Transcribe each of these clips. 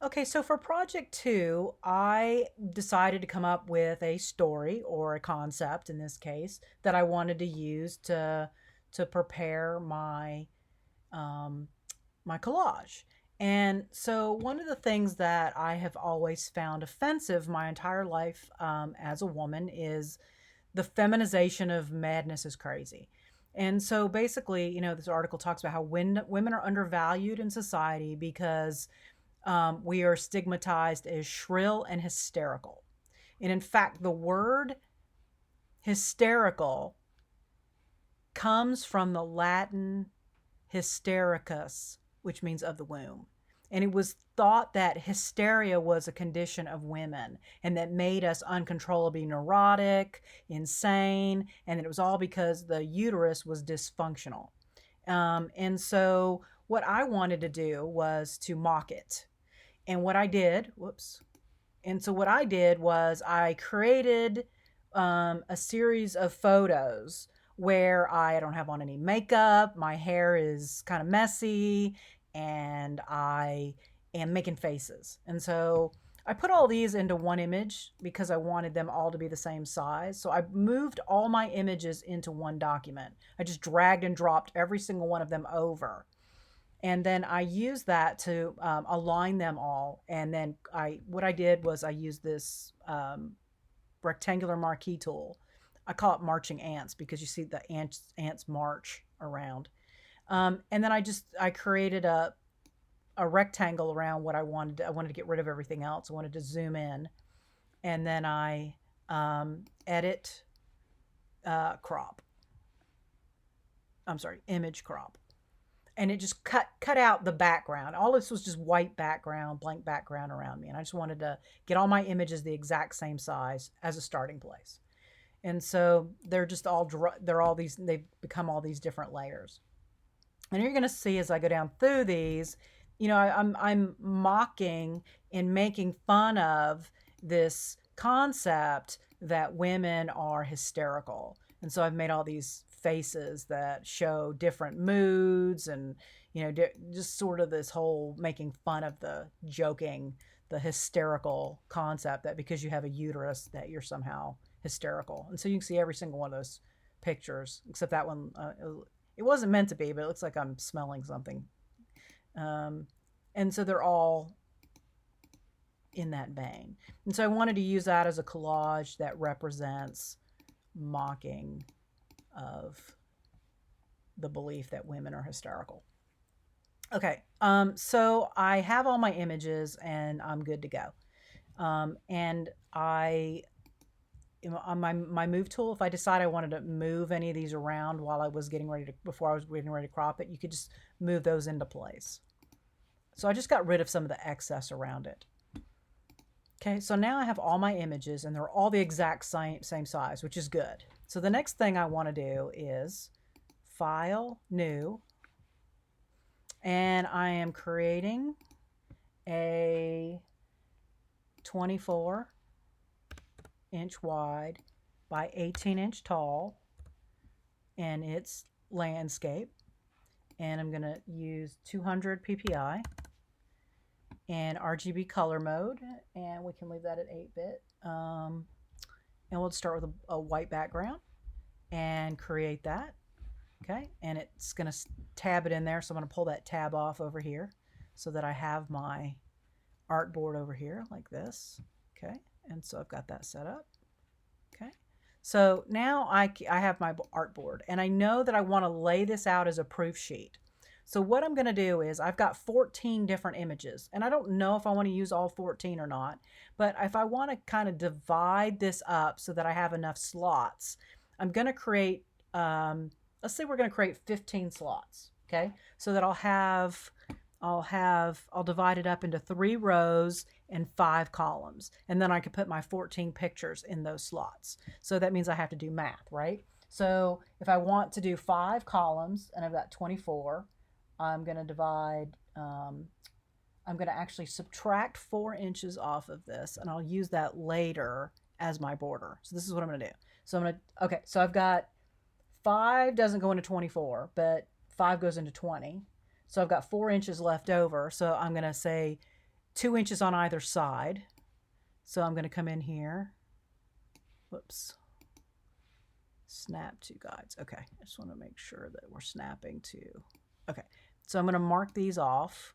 Okay, so for project two, I decided to come up with a story or a concept in this case that I wanted to use to prepare um, my collage. And so one of the things that I have always found offensive my entire life as a woman is the feminization of madness is crazy. And so basically, this article talks about how women are undervalued in society because we are stigmatized as shrill and hysterical. And in fact, the word hysterical comes from the Latin hystericus, which means of the womb. And it was thought that hysteria was a condition of women and that made us uncontrollably neurotic, insane, and that it was all because the uterus was dysfunctional. And so, what I wanted to do was to mock it. And what I did, whoops. And so, what I did was I created a series of photos where I don't have on any makeup, my hair is kind of messy, and I am making faces. And so I put all these into one image because I wanted them all to be the same size. So I moved all my images into one document. I just dragged and dropped every single one of them over. And then I used that to align them all. And then what I did was I used this rectangular marquee tool. I call it marching ants because you see the ants march around. And then I created a rectangle around what I wanted. I wanted to get rid of everything else. I wanted to zoom in, and then I edit crop. I'm sorry, image crop, and it just cut out the background. All this was just white background, blank background around me, and I just wanted to get all my images the exact same size as a starting place. And so they've become all these different layers. And you're going to see as I go down through these, I'm mocking and making fun of this concept that women are hysterical. And so I've made all these faces that show different moods and just sort of this whole making fun of the hysterical concept that because you have a uterus that you're somehow hysterical. And so you can see every single one of those pictures except that one. It wasn't meant to be, but it looks like I'm smelling something. And so they're all in that vein. And so I wanted to use that as a collage that represents mocking of the belief that women are hysterical. Okay, so I have all my images and I'm good to go. And on my move tool, if I decide I wanted to move any of these around before I was getting ready to crop it, you could just move those into place. So I just got rid of some of the excess around it. Okay, so now I have all my images and they're all the exact same size, which is good. So the next thing I want to do is File, New, and I am creating a 24-inch wide by 18-inch tall, and it's landscape. And I'm going to use 200 ppi and RGB color mode, and we can leave that at 8-bit. And we'll start with a white background and create that. Okay, and it's going to tab it in there, so I'm going to pull that tab off over here so that I have my artboard over here like this. Okay, and so I've got that set up. Okay, so now I have my artboard, and I know that I want to lay this out as a proof sheet. So what I'm going to do is I've got 14 different images, and I don't know if I want to use all 14 or not, but if I want to kind of divide this up so that I have enough slots, I'm going to create, let's say we're going to create 15 slots, okay? So that I'll divide it up into 3 rows and 5 columns, and then I can put my 14 pictures in those slots. So that means I have to do math, right? So if I want to do 5 columns and I've got 24, I'm going to divide, I'm going to actually subtract 4 inches off of this, and I'll use that later as my border. So this is what I'm going to do. So okay, so I've got 5 doesn't go into 24, but 5 goes into 20. So I've got 4 inches left over. So I'm going to say 2 inches on either side. So I'm going to come in here. Whoops. Snap to guides. Okay, I just want to make sure that we're snapping to. Okay, so I'm going to mark these off.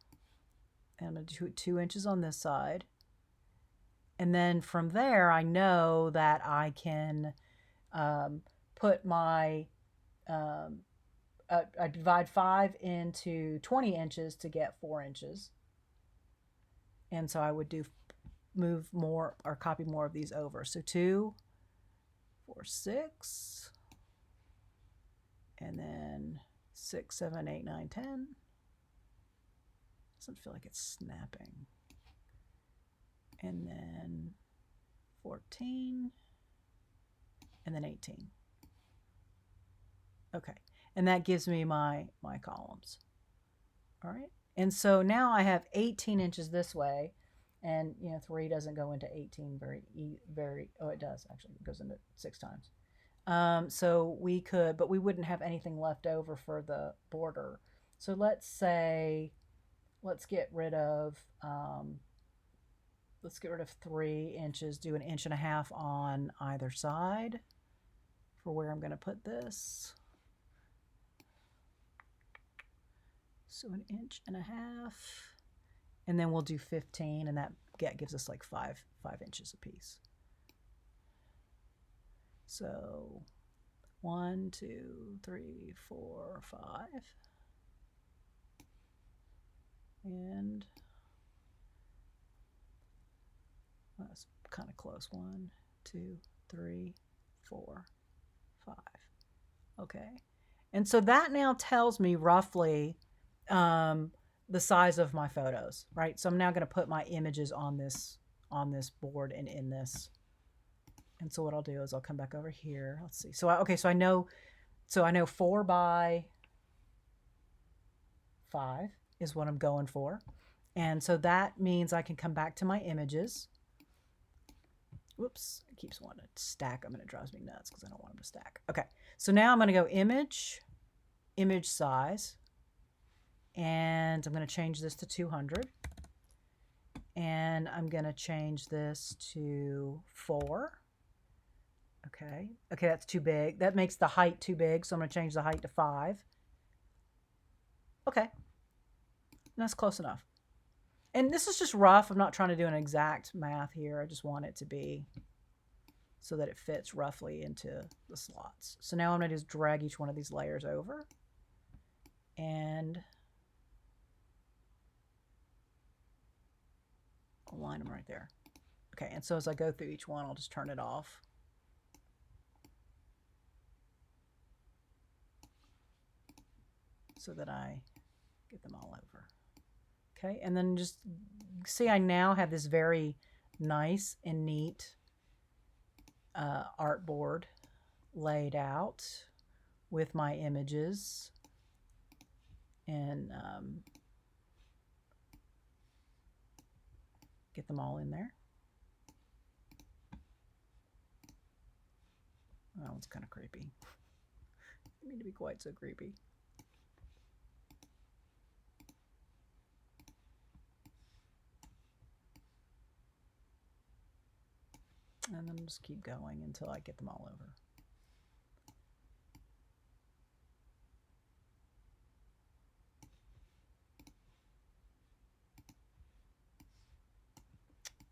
And I'm going to do 2 inches on this side. And then from there, I know that I can put my, I divide 5 into 20 inches to get 4 inches. And so I would move more or copy more of these over. So 2, 4, 6, and then 6, 7, 8, 9, 10. Doesn't feel like it's snapping. And then 14, and then 18. Okay, and that gives me my columns. All right, and so now I have 18 inches this way, and 3 doesn't go into 18 very. Oh, it does actually. It goes into 6 times. So we could, but we wouldn't have anything left over for the border. So let's say, let's get rid of 3 inches. Do 1.5 inches on either side for where I'm going to put this. So 1.5 inches, and then we'll do 15, and that gives us like 5 inches a piece. So 1, 2, 3, 4, 5, and that's kind of close. 1, 2, 3, 4, 5. Okay, and so that now tells me roughly the size of my photos, right? So I'm now going to put my images on this board and in this. And so what I'll do is I'll come back over here. Let's see. So so I know 4 by 5 is what I'm going for. And so that means I can come back to my images. Whoops, it keeps wanting to stack. It drives me nuts because I don't want them to stack. Okay, so now I'm going to go image size, and I'm going to change this to 200, and I'm going to change this to 4. Okay, that's too big. That makes the height too big, so I'm going to change the height to 5. Okay, that's close enough. And this is just rough. I'm not trying to do an exact math here. I just want it to be so that it fits roughly into the slots. So now I'm going to just drag each one of these layers over and align them right there. Okay, and so as I go through each one, I'll just turn it off. So that I get them all over. Okay, and then just see I now have this very nice and neat artboard laid out with my images and get them all in there. Oh, it's kind of creepy. I didn't mean to be quite so creepy. And then just keep going until I get them all over.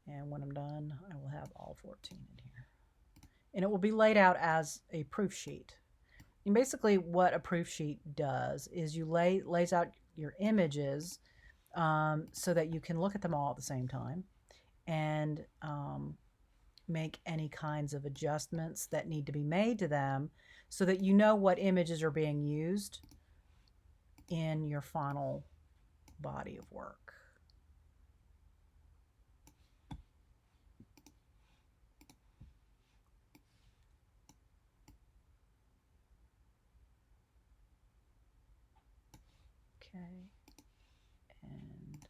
And when I'm done, I will have all 14 in here. And it will be laid out as a proof sheet. And basically what a proof sheet does is you lays out your images so that you can look at them all at the same time and make any kinds of adjustments that need to be made to them so that you know what images are being used in your final body of work. Okay, and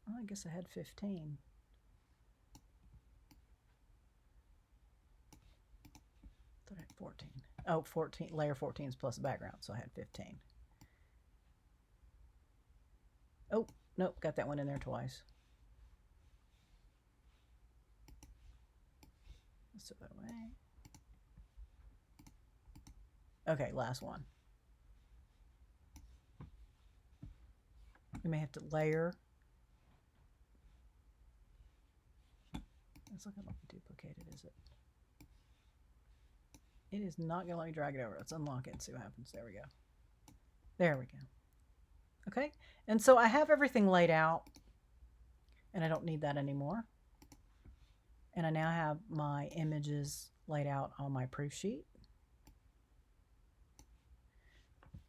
well, I guess I had 15. I thought I had 14. Oh, 14, layer 14 is plus the background, so I had 15. Oh, Nope, got that one in there twice. Let's do that away. Okay, last one. We may have to layer. It's not going to let me duplicate it, is it? It is not going to let me drag it over. Let's unlock it and see what happens. There we go. There we go. Okay, and so I have everything laid out, and I don't need that anymore. And I now have my images laid out on my proof sheet.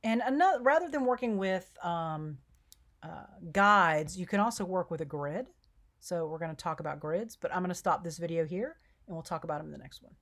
And another, rather than working with guides, you can also work with a grid. So we're going to talk about grids, but I'm going to stop this video here and we'll talk about them in the next one.